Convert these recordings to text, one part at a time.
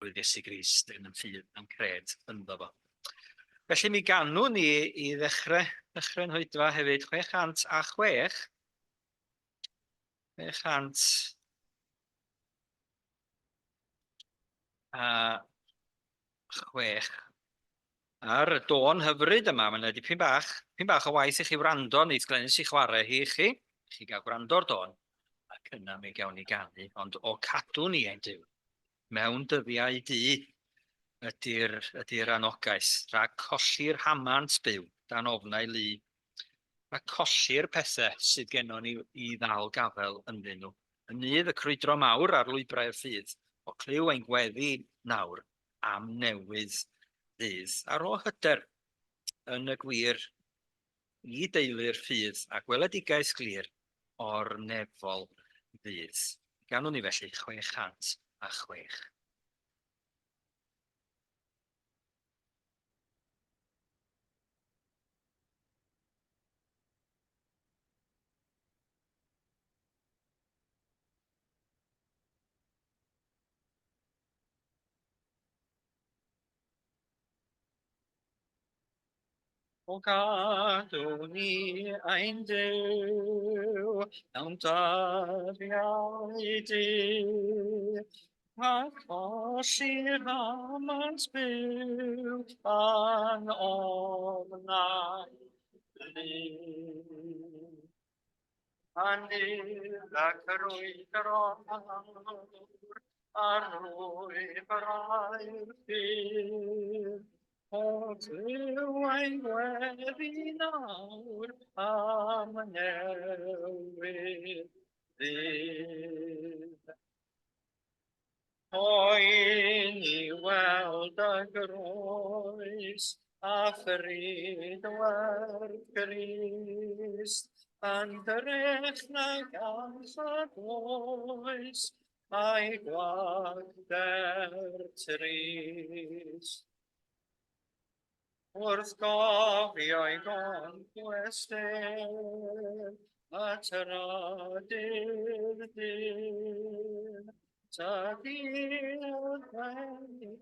arglwydd Iesu Grist yn ffydd yn cred ynddo fo. Felly mi ganwn ni i ddechrau'n hwydfa hefyd 606. 606 ar y dôn hyfryd yma. Mae'n dipyn bach o waith i chi wrando, nid glenys i chwarae hi i chi gael gwrando'r dôn, ac yna mi gawn ni ganu, ond o cadw ni ein Duw mewn dyddiau ydy'r anogaeth, rhag colli'r hamant byw dan ofnau lu, a colli'r pethau sydd gennon ni i ddal gafel ynddyn nhw. Ynydd y crwydro mawr ar lwybrau'r ffydd, o cliw ein gweddi nawr am newydd ddydd ar ôl hyder yn y gwir i deulu'r ffydd a gweledigaeth glir o'r nefol ddydd. Ganwn ni felly 606. O gadw ni ein Duw, mewn dyddiau dydd, a colli'r hamant byw yn ofnau lu. Anid ac yr wyddro mawr, ar lwybrau'r ffydd, o Duw ein gweddi nawr am newydd ddydd. Oen i weld y groes a ffryd werth Grist, yn drych na gallad oes a'i gwagder trist. Wrth gofio'i gonquest a trydydd dydd, tydi'r gwendid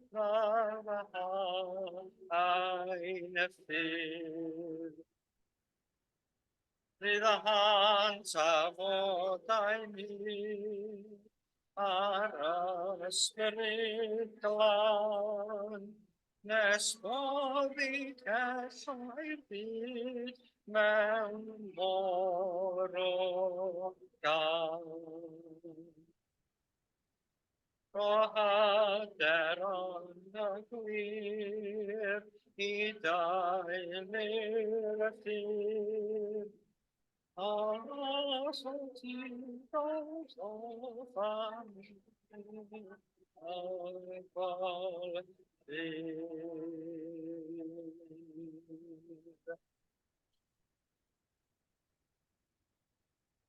farwhau ein ffydd. Fydd y hant a fodau mi ar ysbryd glan, nes boddi cellau'r byd mewn môr o gael. O hyder ond y gwir i daelu'r ffydd, a os o ti'n dod o fan ofal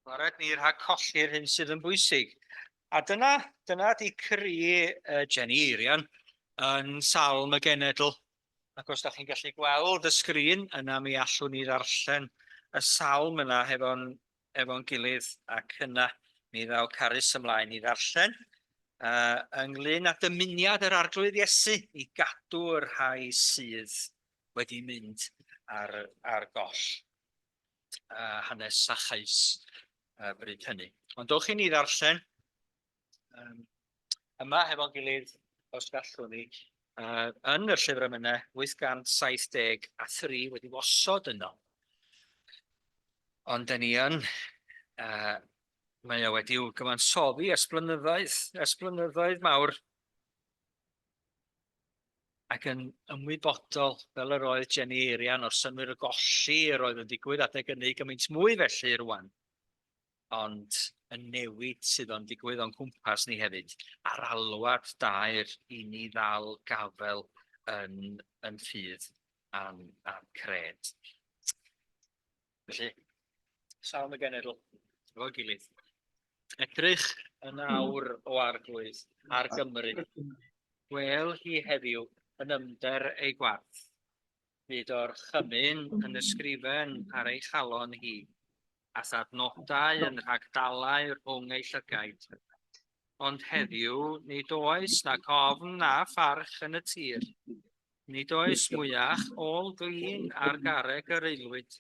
Gwared ni rhag colli'r hyn sydd yn bwysig. A dyna di cri Geiriau yn salm y genedl. Ac os da chi'n gallu gweld y sgrin, yna mi allwn ni ddarllen y salm yna efo'n gilydd, ac yna mi ddaw carys ymlaen i ddarllen. Ynglyn â dymuniad yr arglwydd Iesu i gadw'r rhai sydd wedi mynd ar goll. Hanes Sachais bryd hynny. Ond dowch i ni ddarllen yma hefo'n gilydd, os gallwn ni, yn y llyfr yma 873 wedi wasod yno. Ond da ni yn, mae o wedi gyfansoddi esblynyddoedd mawr ac yn ymwybodol fel yr oedd Geiriau o'r synwyr y golli yr oedd yn digwydd adeg ynny gymaint mwy felly rwan. Ond y newid sydd o'n digwydd o'n cwmpas ni hefyd, a'r alwad dair i ni ddal gafel yn ffydd a'n cred. Felly, salm y genedl, efo gilydd. Edrych yn awr o arglwydd ar Gymru. Gwel hi heddiw yn ymder ei gwarth. Nid o'r cymun yn ysgrifen ar ei chalon hi, a thadnodau yn rhagdalau rhwng ei llygaid. ond heddiw nid oes na gofn na pharch yn y tir. Nid oes mwyach ôl glin ar garreg yr aelwyd.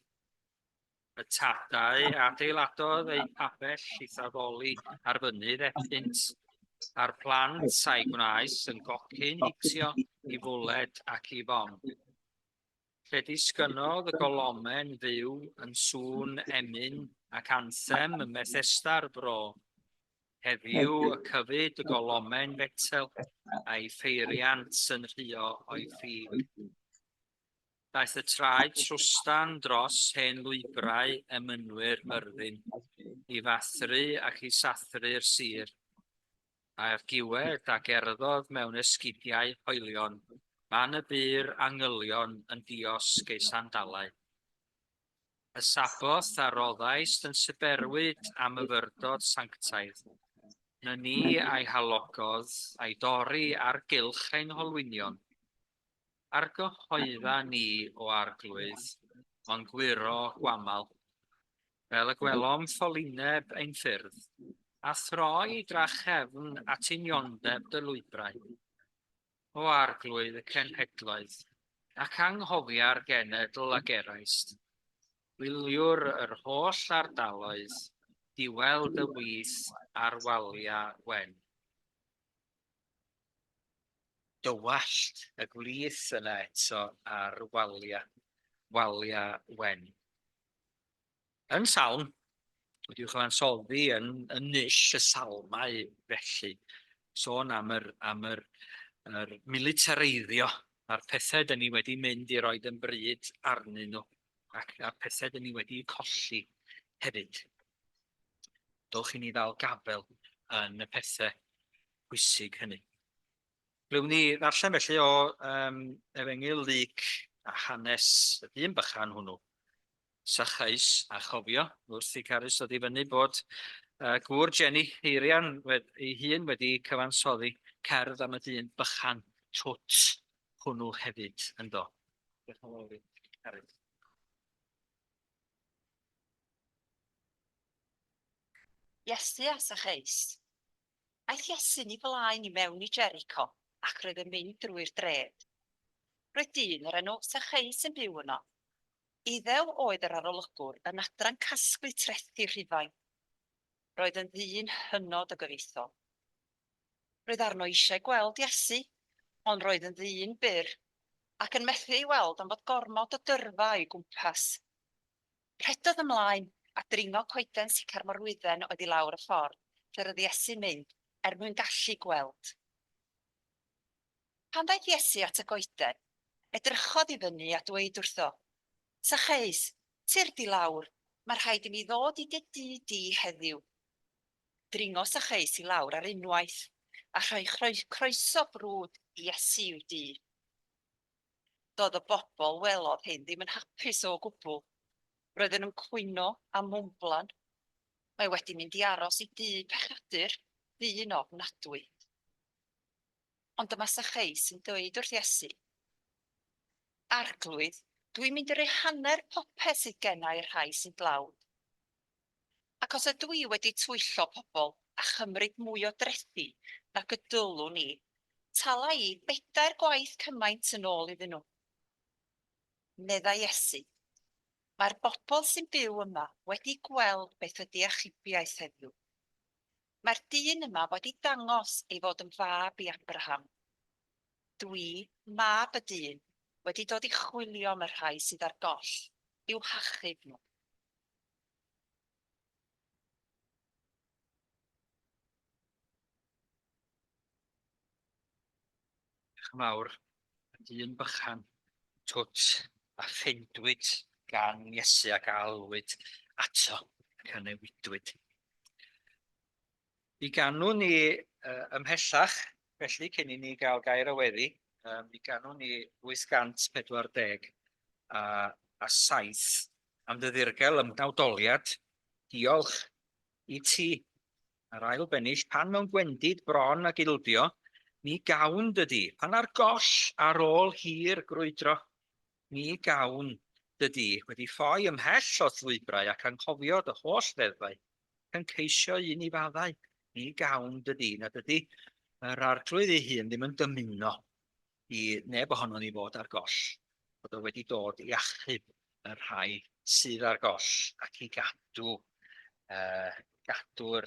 Y tadau adeiladodd eu pabell i thaddoli ar fynydd epynt, a'r plant a'i gwnaes yn gocyn hitio i fwled ac i bom. Lle disgynnodd y golomen fyw yn sŵn emyn ac anthem y Methesda'r bro. Heddiw y cyfyd y golomen fetel a'i ffeiriant yn rhuo o'i ffug. Daeth y traed trwstan dros hen lwybrau emynwyr Myrddin i fathru ac i sathru'r sir. A'r giwed a gerddodd mewn esgidiau hoelion, man y byr angylion yn diosg ei sandalau. Y saboth a roddais yn syberwyd am y fyrdod sanctaidd. Na ni a'i halogodd a'i dorri ar gylch ein holwynion. Ar gyhoedda ni o arglwydd, ond gwiro gwamal. Fel y gwelom ffolineb ein ffyrdd, a throi drachefn at uniondeb dy lwybrau. O arglwydd y cenhedloedd, ac anghofia'r genedl ag eraist. Wyliwr yr holl ardaloedd, diweld y wyth ar waliau wen. Dywallt y gwlyth yna eto ar waliau wen. Yn salm, wedi'w chyfansoddi yn nish y salmau felly, sôn am yr militareiddio, a'r pethau dyn ni wedi mynd i roed yn bryd arnyn nhw, ac a'r pethau dyn ni wedi colli hefyd. Dylch i ni ddal Capel yn y pethau pwysig hynny. Glyw'n ni ddarllen felly o Efengyl Luc a hanes y dyn bychan hwnnw. Sychais a chofio, wrth i Carys dod i fyny bod gŵr Jenny Heirian ei hun wedi cyfansoddi cerdd am y dyn bychan twt hwnnw hefyd yn do. Diolch yn fawr, Carys. Iesu a sychais. Aeth Iesu ni flaen i mewn i Jericho ac roedd yn mynd drwy'r dref. Roedd dyn o'r enw Sychais yn byw yno. Iddew oedd yr arolygwr yn adran casglu trethi Rhufain. Roedd yn ddyn hynod o gyfoethog. Roedd arno eisiau gweld Iesu, ond roedd yn ddyn byr, ac yn methu ei weld am fod gormod o dyrfa o'i gwmpas. Rhedodd ymlaen a dringo coeden sicar morwydden oedd i lawr y ffordd, lle roedd Iesu'n mynd, mwyn gallu gweld. Pan daeth Iesu at y goeden, edrychodd i fyny a dweud wrtho, Sychais, tir di lawr, mae rhaid i mi ddod i dy di heddiw. Dringo Sychais i lawr ar unwaith, a rhoi croeso brwd i Iesu i'w di. Doedd y bobl welodd hyn ddim yn hapus o gwbl. Roedden nhw'n cwyno a mwmblan. Mae wedi mynd i aros i dŷ pechadur, ddyn ofnadwy. Ond dyma Sychais yn dweud wrth Iesu, Arglwydd, dwi'n mynd i roi hanner popeth sydd gennau i'r rhai sy'n dlawd. Ac os ydw i wedi twyllo pobl a chymryd mwy o drethi nac y dylwn ni, tala i 4 gwaith cymaint yn ôl iddyn nhw. Meddai Iesu, mae'r bobl sy'n byw yma wedi gweld beth ydy achubiaeth heddiw. Mae'r dyn yma wedi dangos ei fod yn fab i Abraham. Dwi, mab y dyn, wedi dod i chwilio am y rhai sydd ar goll, i'w hachub nhw. Diolch yn fawr, dyn bychan, twt a ffeindwyd gan Iesu a galwyd ato ac yn newidwyd. I ganw ni ymhellach, felly cyn i ni gael gair o weddi, mi ganw ni 840 a 7 am ddyddirgel ymdawdoliad. Diolch i ti. Yr ail bennill, pan mewn gwendid bron ag ildio, ni gawn dydi. Pan ar goll ar ôl hir grwydro, ni gawn dydi. Wedi ffoi ymhell o llwybrau ac anghofio dy holl ddeddfau, yn ceisio un i faddau ni gawn dydy, na dydy yr arglwydd ei hun ddim yn dymuno i neb ohonon ni fod ar goll, bod o wedi dod i achub y rhai sydd ar goll ac i gadw'r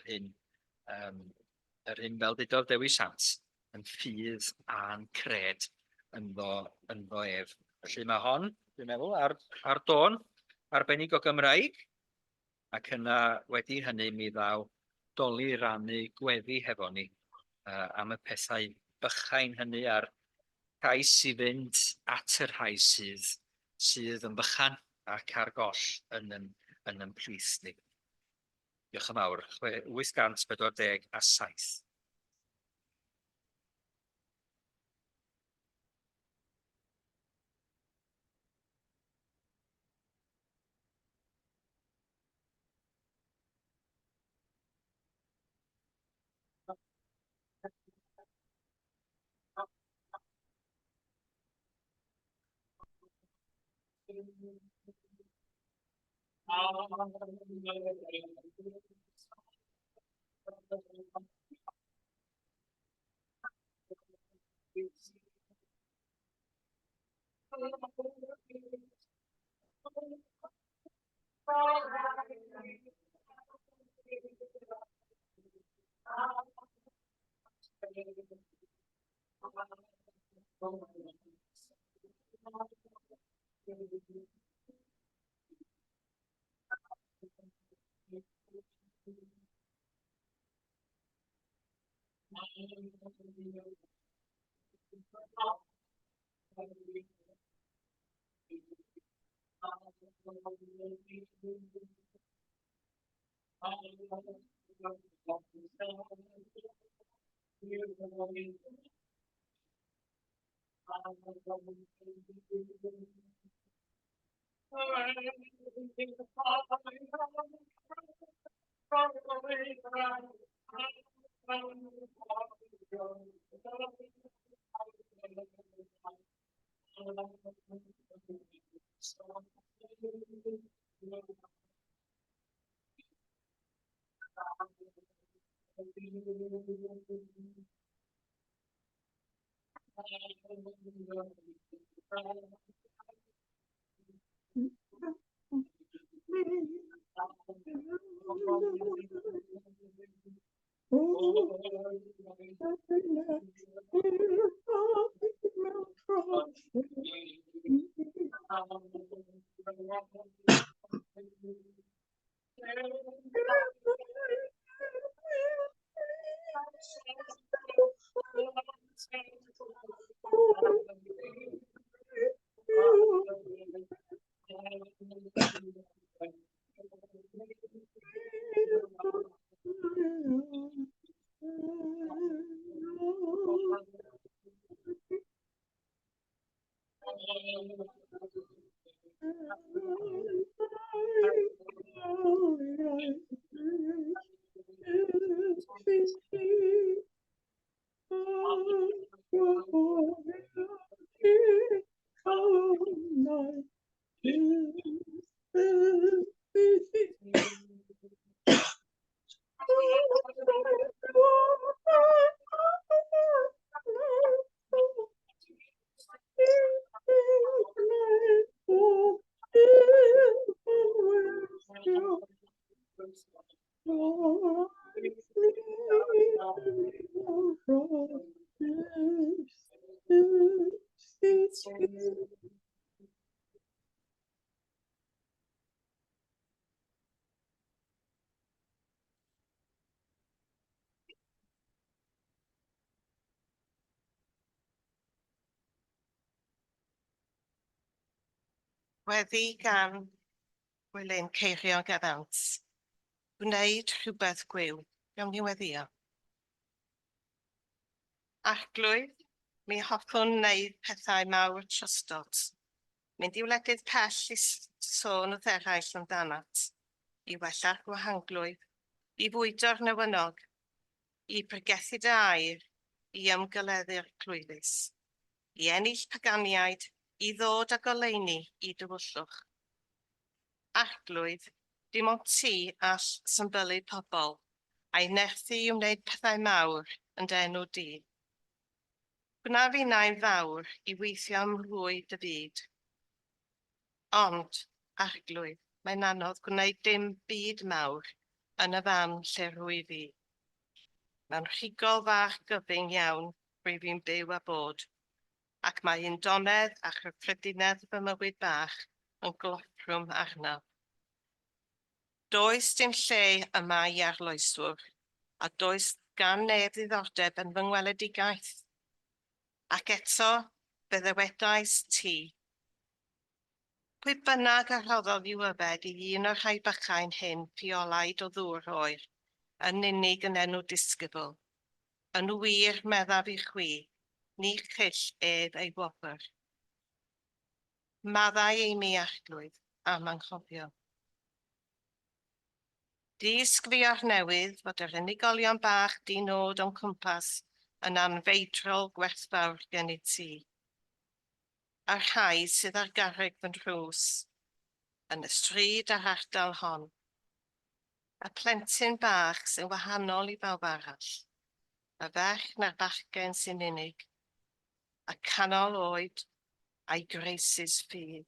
hyn, yr hyn fel dydodd Dewi Sant, yn ffydd a'n cred ynddo ef. Felly mae hon, dwi'n meddwl, ar dôn arbennig o Gymraeg, ac yna wedi hynny mi ddaw doli rannu gweddi hefo ni am y pethau bychain hynny a'r cais i fynd at yr rhai sydd yn bychan ac ar goll yn yn plith ni. Diolch yn fawr. 847. Weddi gan Gwilyn Geiriau Gadawns. Gwneud rhywbeth gwyw. Iawn ni weddio. Arglwydd, mi hoffwn wneud pethau mawr trostod. Mynd i wledydd pell i sôn wrth eraill amdanat. I wella'r gwahanglwydd. I fwydo'r newynog. I pregethu dy air. I ymgyleddu'r clwyddus. I ennill paganiaid. I ddod â goleuni i dywyllwch. Arglwydd, dim ond ti all symbolu pobl, a'i nethu i wneud pethau mawr yn dy enw di. Gwna fi nain fawr i weithio am rwyd y byd. Ond, arglwydd, mae'n anodd gwneud dim byd mawr yn y fan lle rwy fi. Mae'n rhigol fach gyfyng iawn rwy fi'n byw a bod, ac mae undonedd a chyffredinedd fy mywyd bach yn glopprwm arnaf. Does dim lle yma i arloeswr, a does gan neb ddiddordeb yn fy ngweledigaeth. Ac eto, fe ddywedais ti. Pwy bynnag a rhoddodd i'w yfed i un o'r rhai bychain hyn piolaid o ddŵr oer, yn unig yn enw disgybl. Yn wir meddaf i chwi, ni chyll ef ei wobr. Maddau ei mi arglwydd am anghofio. Disgfio'r newydd fod yr unigolion bach dinod o'n cwmpas yn anfeidrol gwerthfawr gen i ti. A'r rhai sydd ar garreg fy nhrws, yn y stryd a'r ardal hon. Y plentyn bach sy'n wahanol i bawb arall, y ferch na'r bachgen sy'n unig, y canol oed a'i greisus ffydd.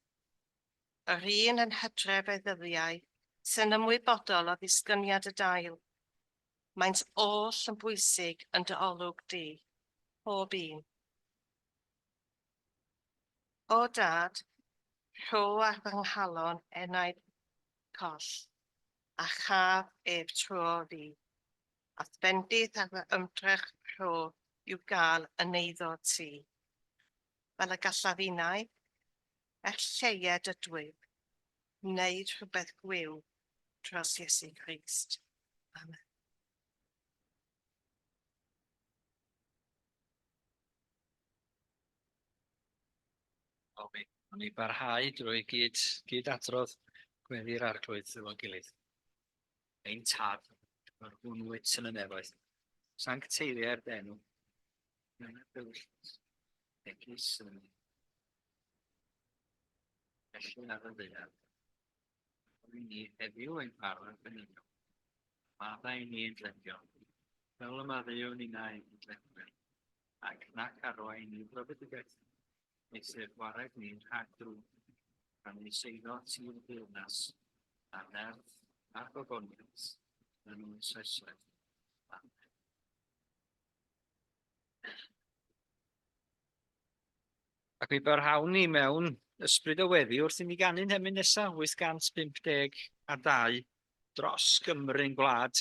Yr un yn hydref ei ddyddiau, sy'n ymwybodol o ddisgyniad y dail. Maent oll yn bwysig yn dy olwg di, pob un. O dad, rho ar fy nghalon enaid coll, a chaf ef tro fi, a bendith ar fy ymdrech rho i'w gael yn eiddo ti. Fel y gallaf unau, lleied ydw i, wneud rhywbeth gwyw dros Iesu Grist. Amen. O'n i barhau drwy gyd adrodd gweddi'r arglwydd efo'n gilydd. Ein tad, mae'r hwn wyt yn y nefoedd. Sancteiriau'r denw. Mae'n y bywyd. Egis yn felly ar y ddeud. Rwy'n ni heddiw ein parod yn unio. Maddau ni yn dleddio. Fel y maddau ni na yn dleddio. Ac nac arwain ni brofedigaeth. Neu sef wared ni'n rhag drwy. Pan ni seiddo ti'r ddiwrnas. A nerth a gogoniant. Yn nhw'n saesoedd. Amen. Ac mi barhawn ni mewn ysbryd o weddi wrth i ni ganu'n hemyn nesaf 852 dros Gymru'n gwlad.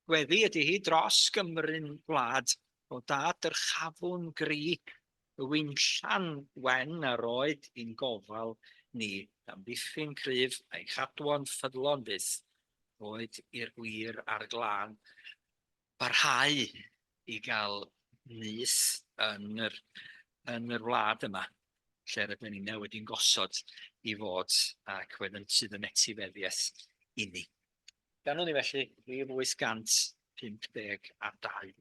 Gweddi ydy hi dros Gymru'n gwlad o dad yr chafwn gri, y wynllan wen a roed i'n gofal ni, am ddiffyn cryf a'i chadwon ffyddlon byth, oed i'r gwir a'r glân, barhau i gael nyth yn yr wlad yma, lle rydyn ni wedi'n gosod i fod ac sydd yn etifeddiaeth i ni. Ganwn ni felly 852.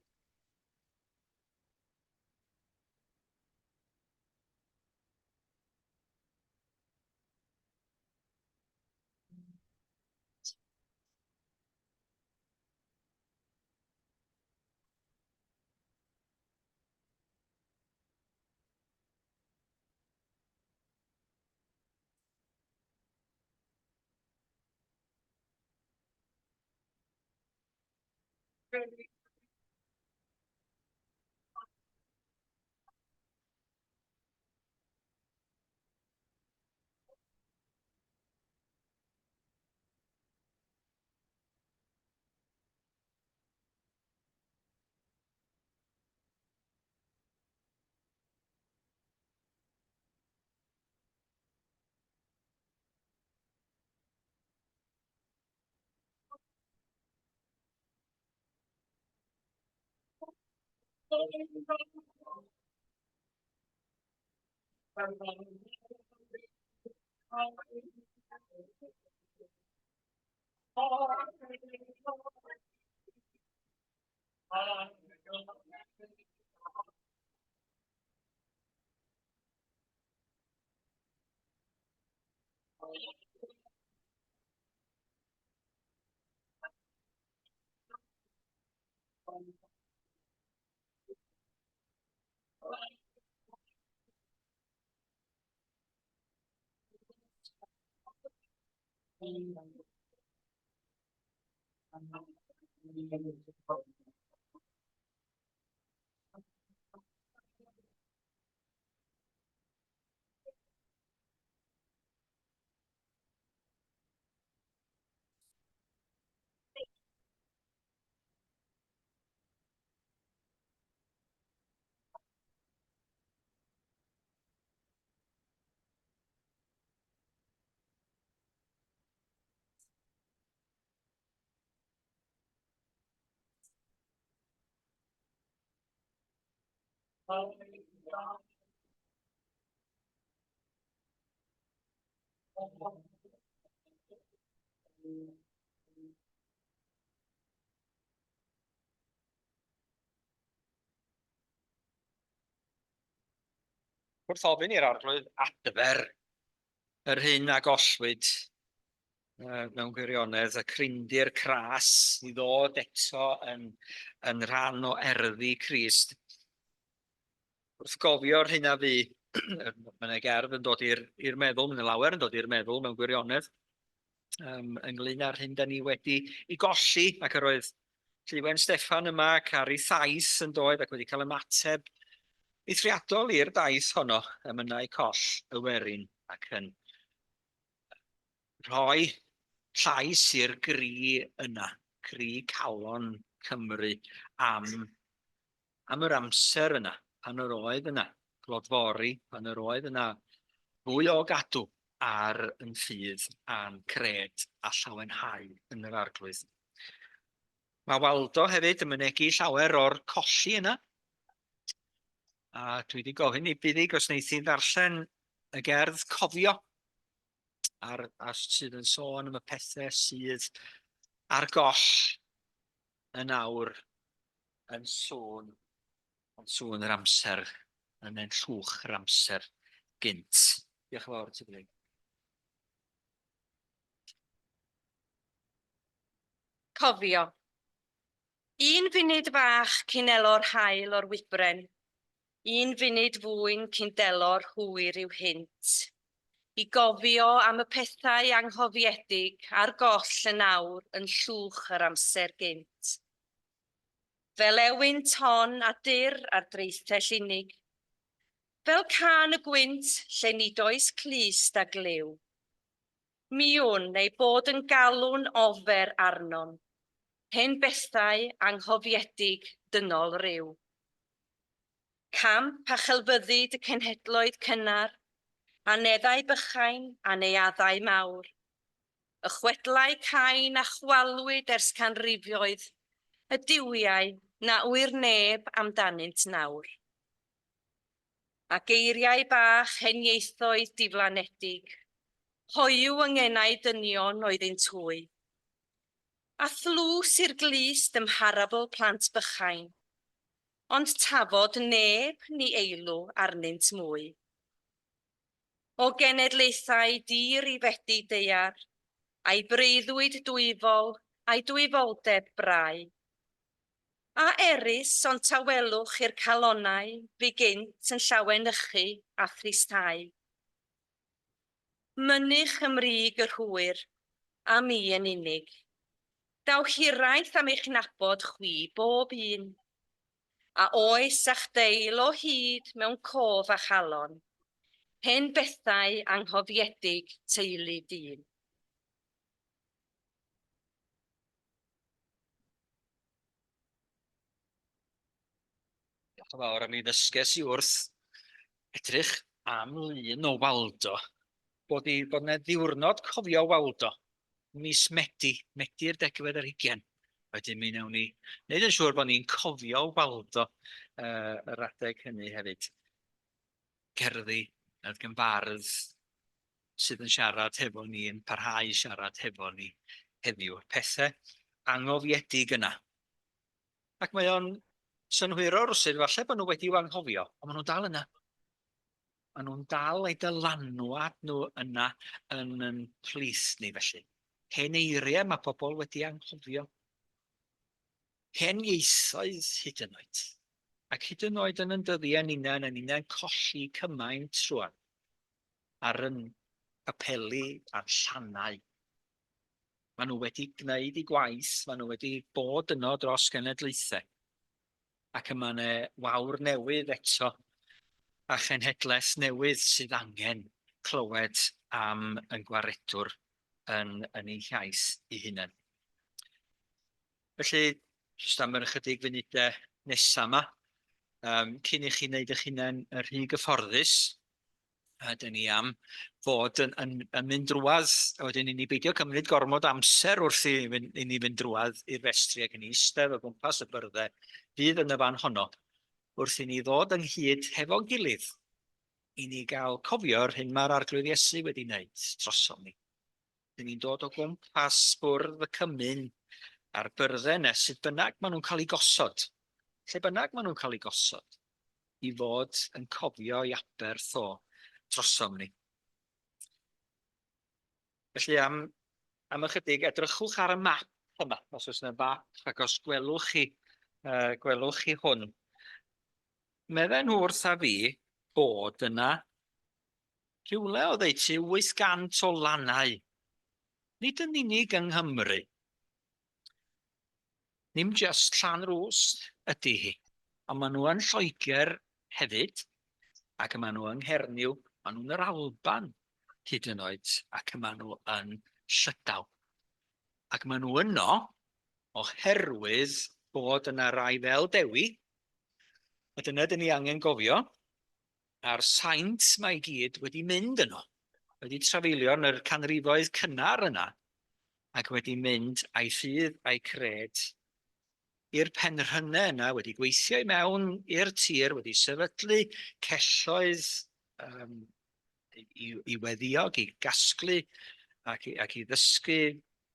Wrth ofyn i'r arglwydd adfer yr hyn a gollwyd mewn gwirionedd, y cryndir cras i ddod eto yn rhan o erddi Crist. Wrth gofio'r hynna fu, mae'n gerdd yn dod i'r meddwl, mae'n lawer yn dod i'r meddwl mewn gwirionedd, ynglyn â'r hyn da ni wedi ei golli, ac yr oedd Llywelyn Steffan yma, Cari Thais yn dod ac wedi cael ymateb eithriadol i'r daith honno ym mynau coll y werin ac yn rhoi llais i'r gri yna, gri calon Cymru am yr amser yna, pan yr oedd yna glodfori, pan yr oedd yna fwy o gadw ar yn ffydd a'n cred a llawenhau yn yr arglwydd. Mae Waldo hefyd yn mynegu llawer o'r colli yna. A dwi wedi gofyn i buddig os wneith i'n ddarllen y gerdd cofio sydd yn sôn am y pethau sydd ar goll yn awr yn sôn yr amser, yn llwch yr amser gynt. Diolch yn fawr ti Bryd. Cofio. Un funud fach cyn elo'r haul o'r wybren, un funud fwyn cyn delo'r hwyr i'w hynt. I gofio am y pethau anghofiedig a'r goll yn awr yn llwch yr amser gynt. Fel ewyn ton a dyr ar dreithell unig, fel can y gwynt lle nid oes clust a glyw. Miwn neu bod yn galw'n ofer arnom, hen bethau anghofiedig dynol ryw. Camp a chelfyddyd y cenhedloedd cynnar, aneddau bychain a neuaddau mawr. Y chwedlau cain a chwalwyd ers canrifioedd, y diwiau na wyr neb amdanynt nawr. A geiriau bach heniaethoedd diflanedig, hoiw yngennau dynion oedd ein twy. A thlws i'r glust ymharabl plant bychain, ond tafod neb ni eilw arnynt mwy. O genedlaethau dir i fedi deiar, a'i breuddwyd dwyfol a'i dwyfoldeb brau. A erys ond tawelwch i'r calonnau fu gynt yn llawenychu a thristau. Mynych ymrig yr hwyr, a mi yn unig. Daw hiraeth am eich nabod chwi bob un. A oes a'ch deil o hyd mewn cof a chalon. Hen bethau anghofiedig teulu dyn. Diolch yn fawr, a mi ddysges i wrth edrych am lun o Waldo, bod yna ddiwrnod cofio Waldo, mis Medi'r 20. Wedyn mi wnawn ni wneud yn siŵr bod ni'n cofio Waldo yr adeg hynny hefyd. Gerddi, gan bardd sydd yn siarad hefo ni, yn parhau siarad hefo ni heddiw. Pethau anghofiedig yna. Ac mae o'n synhwyrol rwsyd, falle bod nhw wedi'w anghofio, ond maen nhw'n dal yna. Maen nhw'n dal eu dylanwad nhw yna yn plith ni felly. Hen eiriau mae pobl wedi anghofio. Hen ieithoedd hyd yn oed. Ac hyd yn oed yn dyddiau ni'n colli cymaint trwan ar yn apelu a'r llanau Maen nhw wedi gwneud eu gwaith, maen nhw wedi bod yno dros genedlaethau. Ac yma yna wawr newydd eto, a chenhedlaeth newydd sydd angen clywed am yn gwaredwr yn ei llais ei hunain. Felly, jyst am yr ychydig funudau nesaf yma, cyn i chi wneud eich hunain yn rhy gyfforddus, dyn ni am fod yn mynd drwodd, a wedyn i ni beidio cymryd gormod amser wrth i ni fynd drwodd i'r festri ac yn eistedd o gwmpas y byrddau fydd yn y fan honno, wrth i ni ddod ynghyd hefo gilydd, i ni gael cofio'r hyn mae'r arglwydd Iesu wedi wneud drosom ni. Dyn ni'n dod o gwmpas bwrdd y cymun a'r byrddau yna, sut bynnag maen nhw'n cael eu gosod, lle bynnag maen nhw'n cael eu gosod, i fod yn cofio i aberth o drosom ni. Felly am ychydig, edrychwch ar y map yma, os oes yna map, ac os gwelwch chi hwn. Medden nhw wrtha fi bod yna rhywle o ddeutu 800 o lannau. Nid yn unig yng Nghymru. Dim just Llanrwst ydy hi, ond maen nhw yn Lloegr hefyd, ac maen nhw yng Nghernyw, maen nhw'n yr Alban hyd yn oed, ac maen nhw yn Llydaw. Ac maen nhw yno oherwydd bod yna rai fel Dewi, a dyna dyn ni angen gofio, a'r saint mae i gyd wedi mynd yno, wedi trafeilio yn yr canrifoedd cynnar yna, ac wedi mynd a'i ffydd a'i cred i'r penrhynau yna, wedi gweithio i mewn i'r tir, wedi sefydlu celloedd i weddiog, i gasglu ac i ddysgu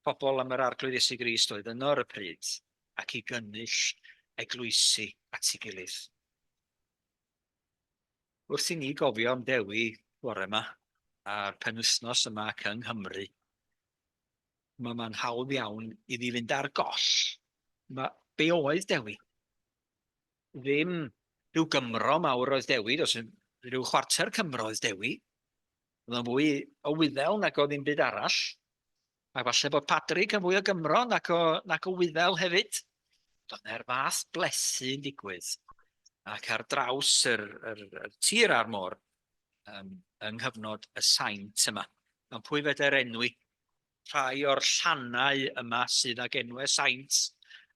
pobl am yr arglwydd Iesu Grist oedd yno ar y pryd, ac i gynnull eglwysu at ei gilydd. Wrth i ni gofio am Dewi bore yma, a'r penwythnos yma ac yng Nghymru, mae'n hawdd iawn iddi fynd ar goll. Be oedd Dewi? Ddim rhyw Gymro mawr oedd Dewi, dos rhyw chwarter Cymro oedd Dewi. Oedd o'n fwy o Wyddel nag o ddim byd arall. A falle bod Padrig yn fwy o Gymro nag o Wyddel hefyd. Doedd e'r fath blesu'n digwydd. Ac ar draws yr tir a'r môr, yng nghyfnod y saint yma. Ond pwy fedai'r enwi? Rhai o'r llannau yma sydd ag enwau saint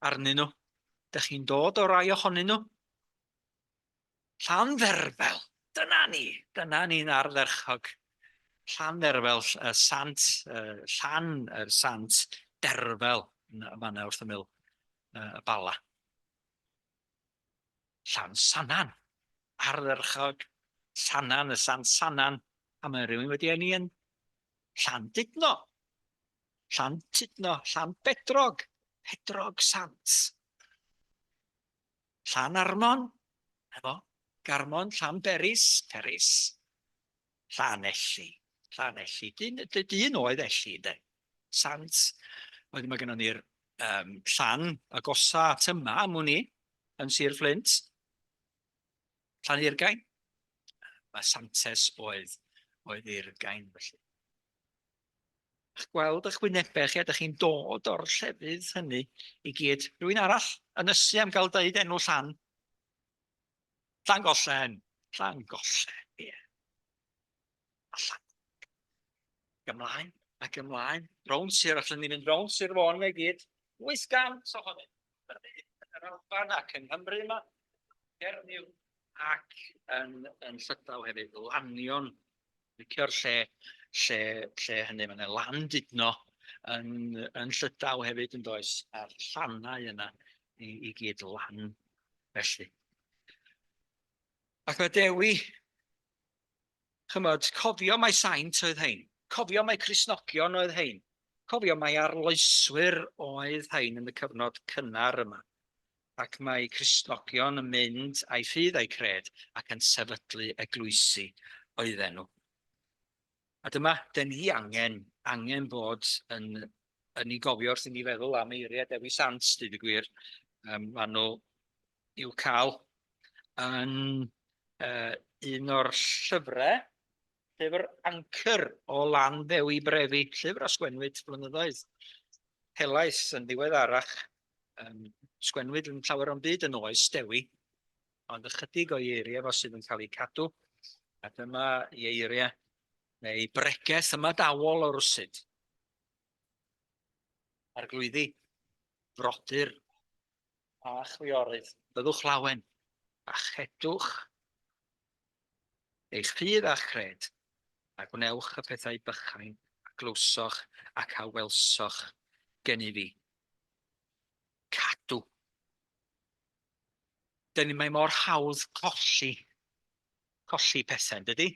arnyn nhw. Dych chi'n dod o rai ohonyn nhw? Llandderfel, dyna ni'n ardderchog. Llandderfel, y sant derfel, yma wrth ymyl y Bala. Llansanan, ardderchog, Sanan, y sant Sanan, a mae rhywun wedi enni yn Llandudno, Llanbedrog, Pedrog Sant. Llanarmon, efo, Garmon, Llanberis, Peris, Llanelli. Dyn oedd Elli, de. Sant, wedyn mae gennym ni'r llan agosa at yma am hwnni, yn Sir Fflint. Llanurgain. Mae Santes oedd Urgain, felly. Ych gweld eich wynebau chi, a ydych chi'n dod o'r llefydd hynny i gyd. Rwy'n arall yn ysu am gael deud enw Llan. Llangollen, ie. Allan. Gymlaen ac ymlaen. Rown sir, allan ni'n mynd rown sir fôn neu gyd. 800 ohonyn. Yr Alban ac yng Nghymru yma. Geiriau ac yn Llydaw hefyd. Lanion. Licio'r lle hynny. Mae'n land idno yn Llydaw hefyd yn does. A'r llannau yna i gyd lan felly. Ac mae Dewi, chymod, cofio mai saint oedd hein. Cofio mai Cristnogion oedd hein. Cofio mai arloeswyr oedd hein yn y cyfnod cynnar yma. Ac mae Cristnogion yn mynd a'i ffydd a'i cred ac yn sefydlu eglwysu oedden nhw. A dyma, dyn ni angen bod yn ei gofio wrth i ni feddwl am eiriau Dewi Sant, dyd y gwir. Maen nhw i'w cael yn un o'r llyfrau, llyfr Anchor o Lan Ddewi Brefi, llyfr a sgwennwyd blynyddoedd helaeth yn ddiweddarach, sgwennwyd yn llawer o'n byd yn oes Dewi, ond ychydig o eiriau fo sydd yn cael eu cadw, a dyma i eiriau neu bregeth ymadawol o rwsyd. Arglwyddi, brodyr a chwiorydd, byddwch lawen, a chedwch eich ffydd a cred, a gwnewch y pethau bychain, a glwsoch ac a welsoch gen I fi. Cadw. Dyn ni mae mor hawdd colli pethau, dydy?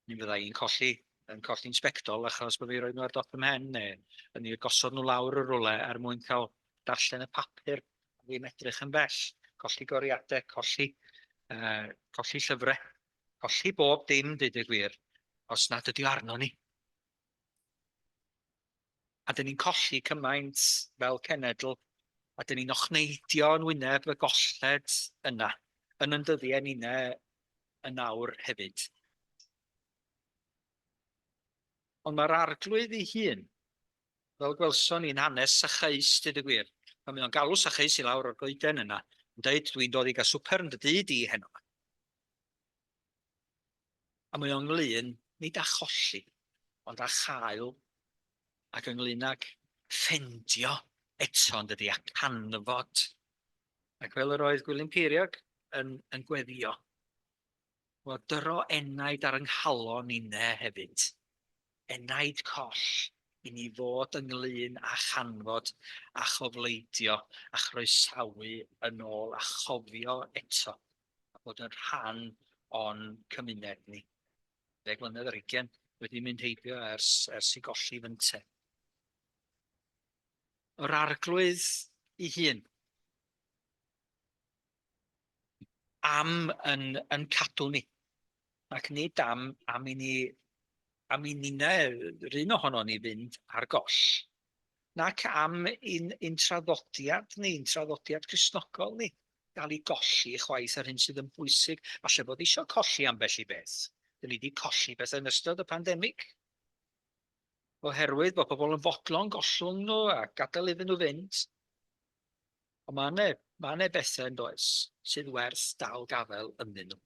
Ni fydda i'n colli'n sbectol achos bod fi roed nhw ar dop ym mhen, neu yn i gosod nhw lawr y rwle er mwyn cael darllen y papur, a fi'n edrych yn bell, colli goriadau, colli llyfrau, colli bob dim, dweud y gwir, os nad ydi arno ni. A dyn ni'n colli cymaint fel cenedl, a dyn ni'n ochneidio yn wyneb y golled yna, yn yn dyddiau ninnau yn awr hefyd. Ond mae'r arglwydd ei hun, fel gwelson ni'n hanes sychais, dweud y gwir. Pan mae o'n galw sychais I lawr o'r goeden yna, yn dweud dwi'n dod I gael swper yn dy dyd I heno. A mae o'n ynglyn, nid â cholli, ond â chael, ac ynglyn ag ffendio eto yn dydi, a canfod. Ac fel yr oedd Gwilym Ceiriog yn gweddio, wel dyro enaid ar ynghalon ninnau hefyd. Enaid coll I ni fod ynglyn a chanfod a chofleidio a chroesawu yn ôl a chofio eto a bod yn rhan o'n cymuned ni. 10 mlynedd ar 20 wedi mynd heibio ers I golli fynte. Yr arglwydd ei hun am yn cadw ni ac nid am I ni ninnau, yr un ohono ni fynd ar goll, nac am ein traddodiad ni, ein traddodiad Cristnogol ni, gael I golli chwaith ar hyn sydd yn bwysig, falle bod eisiau colli ambell I beth. Dyn ni wedi colli beth yn ystod y pandemig, oherwydd bod pobl yn fodlon gollwng nhw a gadael iddyn nhw fynd. Ond mae bethau yn does sydd werth dal gafel ynddyn nhw,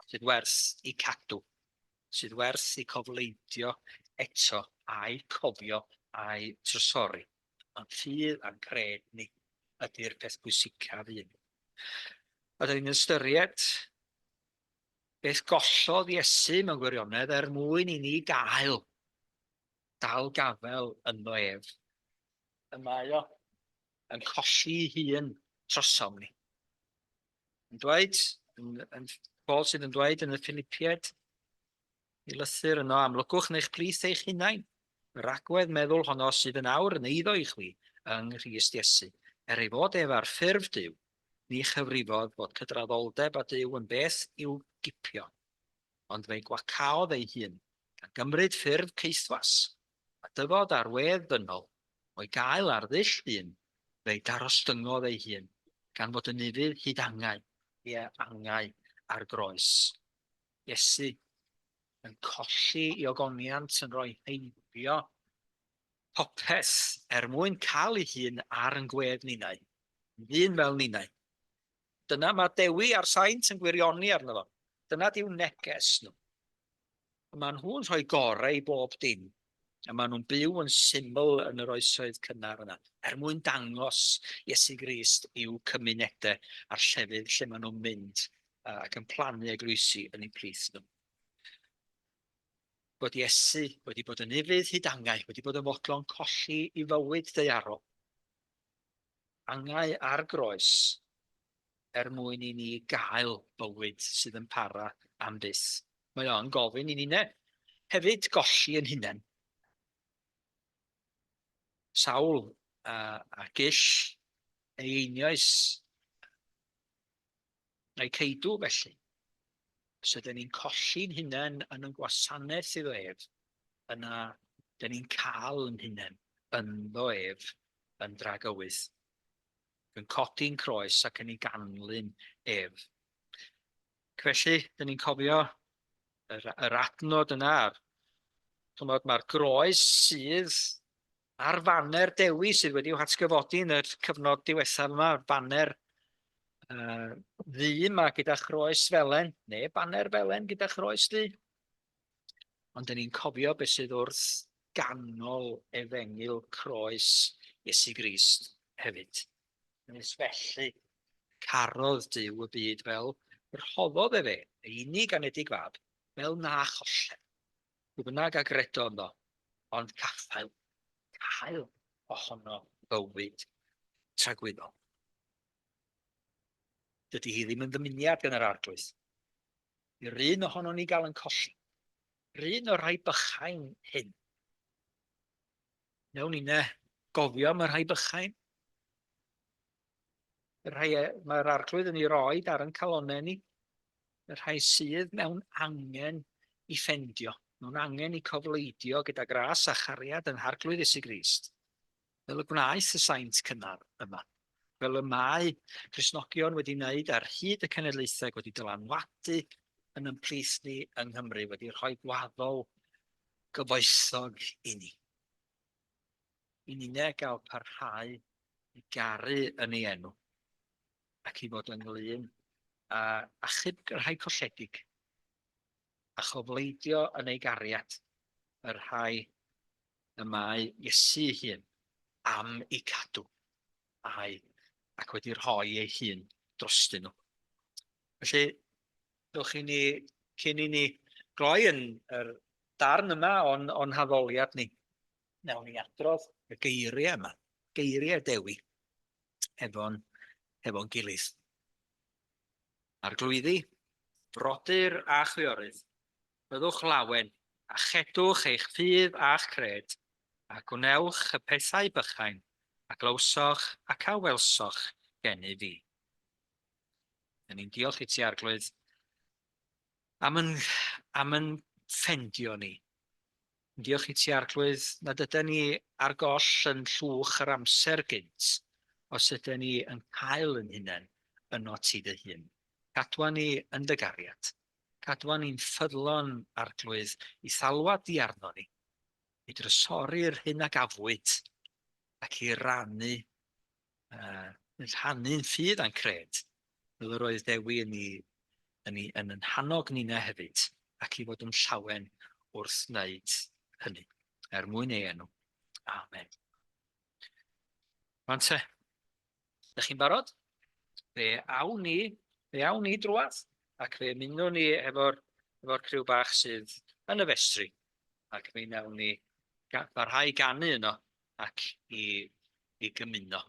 sydd werth I cadw, sydd werth I cofleidio eto a'i cofio a'i trysori. Ond ffydd a'n cred ni ydy'r peth bwysicaf un. A dyn ni'n ystyried beth gollodd Iesu mewn gwirionedd mwyn I ni gael dal gafel ynddo ef. Y mae o yn colli hun trosom ni. Yn dweud, Paul sydd yn dweud yn y Philippiaid, I lythyr yno, amlygwch n'eich plith eich hunain, yr agwedd meddwl honno sydd yn awr yn eiddo I chwi yng Nghrist Iesu, ei fod ef ar ffurf Duw, ni chyfrifodd bod cydraddoldeb a Duw yn beth i'w gipio, ond fe'i gwacaodd ei hun, gan gymryd ffurf ceithwas, a dyfod ar wedd dynol, o'i gael ar ddull dyn, fe'i darostyngodd ei hun, gan fod yn ifydd hydangau, angau ar groes. Iesu yn colli I ogoniant yn rhoi heibio popeth mwyn cael ei hun ar yn gwedd ninnau, ddyn fel ninnau. Dyna mae Dewi a'r saint yn gwirioni arno fo. Dyna diw neges nhw. Mae nhw'n rhoi gorau I bob dim, a maen nhw'n byw yn syml yn yr oesoedd cynnar yna, mwyn dangos Iesu Grist i'w cymunedau a'r llefydd lle maen nhw'n mynd ac yn plannu eglwysi yn eu plith nhw. Bod Iesu wedi bod yn ifydd hydangau, wedi bod yn fodlon colli I fywyd ddaearol. Angau ar groes mwyn I ni gael bywyd sydd yn para am byth. Mae o'n gofyn I ninnau hefyd golli yn hunain. Sawl a gish ei einioes a'i ceidw felly. So dyn ni'n colli'n hunain yn gwasanaeth iddo ef, yna dyn ni'n cael yn hunain ynddo ef yn dragywydd. Yn codi'n croes ac yn ei ganlyn ef. Felly, dyn ni'n cofio yr adnod yna. Mae'r groes sydd A'r faner dewi sydd wedi'w hatgyfodi yn yr cyfnod diwethaf yma, baner ddim a gyda chroes felen, neu baner felen gyda chroes ddu. Ond dyn ni'n cofio beth sydd wrth ganol efengil croes Iesu Grist hefyd. Nes felly carodd Duw y byd fel rhoddodd e fe, ei unig anedig fab, fel na chollen. Pwy bynnag agredodd o, ond cael ohono bywyd tragwyddol. Dydy hi ddim yn ddymuniad gan yr arglwydd. I'r un ohono ni gael yn colli. Ryn o'r rhai bychain hyn. Newn ni ne gofio am y rhai bychain. Mae'r arglwydd yn ei roed ar yn calonau ni. Y rhai sydd mewn angen i ffendio, mewn angen i cofleidio gyda gras a chariad yn harglwydd Iesu Grist. Fel y gwnaeth y saint cynnar yma. Fel y mae Cristnogion wedi wneud ar hyd y cenedlaethau wedi dylanwadu yn ymplith ni yng Nghymru, wedi rhoi gwaddol gyfoethog i ni. I ni ne gael parhau i garu yn ei enw ac i fod ynglyn a achub y rhai colledig a chofleidio yn ei gariad yr rhai y mae Iesu hun am ei cadw ac wedi rhoi ei hun drostyn nhw. Felly, dwch i ni, cyn i ni gloi yn yr darn yma o'n haddoliad ni, nawn ni adrodd y geiriau yma, geiriau Dewi, efo'n gilydd. Arglwyddi, brodyr a chwiorydd, byddwch lawen, a chedwch eich ffydd a'ch cred, a gwnewch y pethau bychain, a glywsoch ac a welsoch gen i fi. A ni'n diolch i ti, arglwydd, am yn ffendio ni. Diolch i ti, arglwydd, nad ydyn ni ar goll yn llwch yr amser gynt, os ydyn ni yn cael yn hunain yno ti dy hun. Cadwa ni yn dy gariad. Cadwa ni'n ffyddlon, arglwydd, i thalwad di arno ni, i drysori'r hyn a gafwyd, ac i rhannu'n ffydd a'n cred, fel yr oedd Dewi yn yn hannog ni'na hefyd, ac i fod yn llawen wrth wneud hynny, mwyn ei enw. Amen. Rwan te, ydych chi'n barod? Fe awn ni drwodd, ac fe mynwn ni efo'r criw bach sydd yn y festri, ac fe wnawn ni barhau ganu yno ac i gymuno.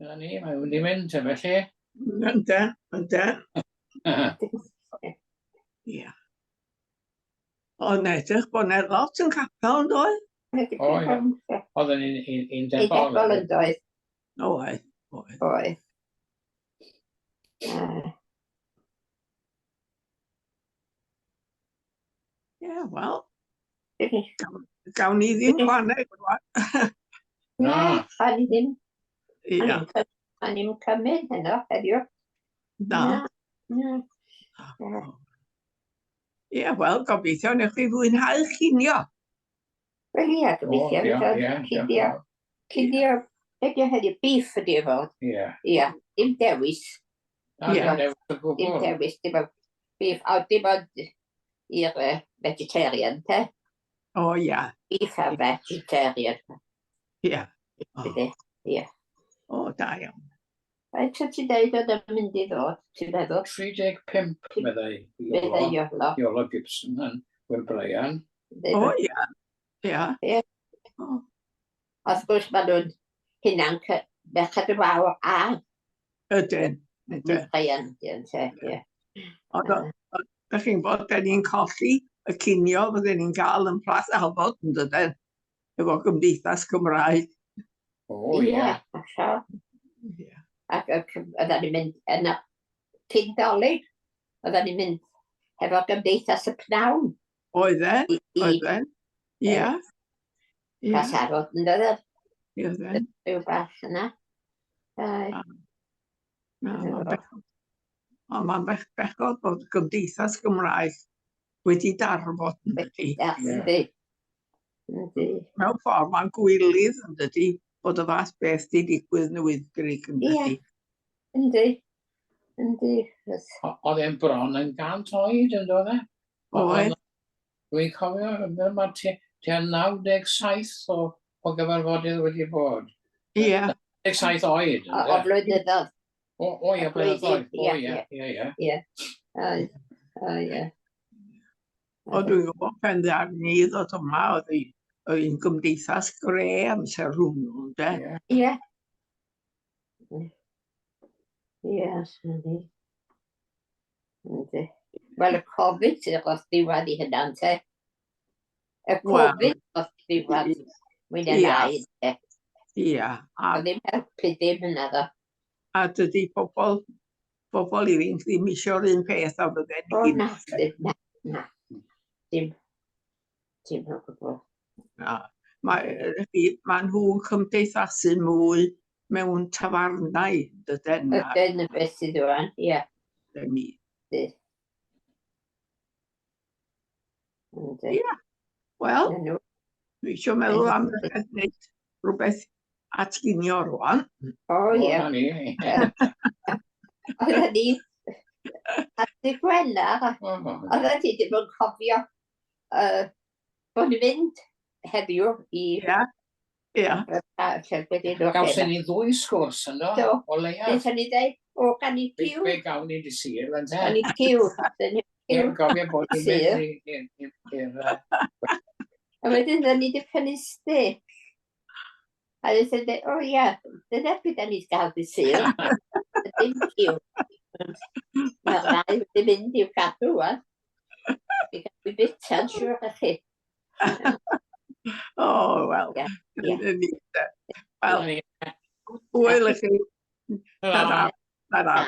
Dyna ni, mae wedi mynd te felly. Ynde. Ie. Ond edrych bod yna lot yn capel, yn doedd? O, ie. Oedd yn un Ei debol. debol yn doedd. Oedd. Oedd. Ie, wel. Gawn ni ddim chwaneg. Na, chan i ddim. Ie. Chan i'n cymryd hynny heddiw. Na. Ie, wel, gobeithio newch chi fwynhau chinio. Wel ie, gobeithio. Cyndio, beth yw heddiw, beef ydi fod. Ie. Ie, dim dewis. Ie. Dim dewis, dim ond beef. A dim ond i'r vegetarian, te. O, ie. Beef a vegetarian. Ie. Ie. O, da iawn. Faint o ti'n deud oedd yn mynd I ddod, ti'n meddwl? 35, meddai. Meddai Iolo. Iolo Gibson yn Wil Brian. O, ie. Ie. Wrth gwrs maen nhw'n hynna'n bechad y fawr a Ydyn. Brian, ie. Ond, da chi'n bod, da ni'n colli y cinio fydden ni'n cael yn Plas Alfod, yn dydyn, efo Gymdeithas Cymraeg. O, ie. Ie. Ac oedden ni'n mynd yn y cyn dolyg, oedden ni'n mynd efo Gymdeithas y Pnawn. Oedden. Ie. Pas arod yn dod Oedden. rhyw bach yna. Ond mae'n bechod bod Gymdeithas Gymraeg wedi darfod yn dydi. Mewn ffordd mae'n gwylydd yn dydi bod y fath beth di digwydd yn y Wyddgrug yn dydi. Yndi. Oedd e'n bron yn 100 oed yn dod e? Oedd. Dwi'n cofio, mae tua 97 o gyfarfodydd wedi bod. Ie. 97 oed. O flwyddyddoedd. O, ie, blynyddoedd. O, ie. O, dwi'n gwybod pen ddiarni ddod yma oedd hi'n Gymdeithas Gre amser hwnnw, de? Ie. Yndi. Wel, y Covid sydd oedd diwedd I hynna'n te. Y Covid oedd diwedd mwyn y lai. Ie. Oedd ddim helpu ddim yna ddo. A dydy pobl ifanc ddim eisiau'r un peth a fydden O, ni. na. Dim o gwbl. Mae nhw'n cymdeithasu mwy mewn tafarnau, dydyn. Ydyn y beth sydd o'n, ie. Ie. Wel, dwi eisiau meddwl am wneud rhywbeth atginio rwan. O, ie. Oedden ni, at y Gwener, oedden ti ddim yn cofio bod ni'n mynd heddiw I... Ie. Gawson ni ddwy sgwrs yno, o leia. Beth ni dweud, o, gan I ciw. Be gawn ni di sir, yn te? Gan I ciw. Dwi'n gofio bod ni'n mynd i'r... A wedyn, dda ni wedi prynu steak. A dweud, o ia, dyna beth da ni'n gael di sir. Dim ciw. Mae'r rai wedi mynd i'w cadw, a. Fi gael ei bita'n siwr â chi. O, wel. Wel, hwyl I chi. Ta-ra.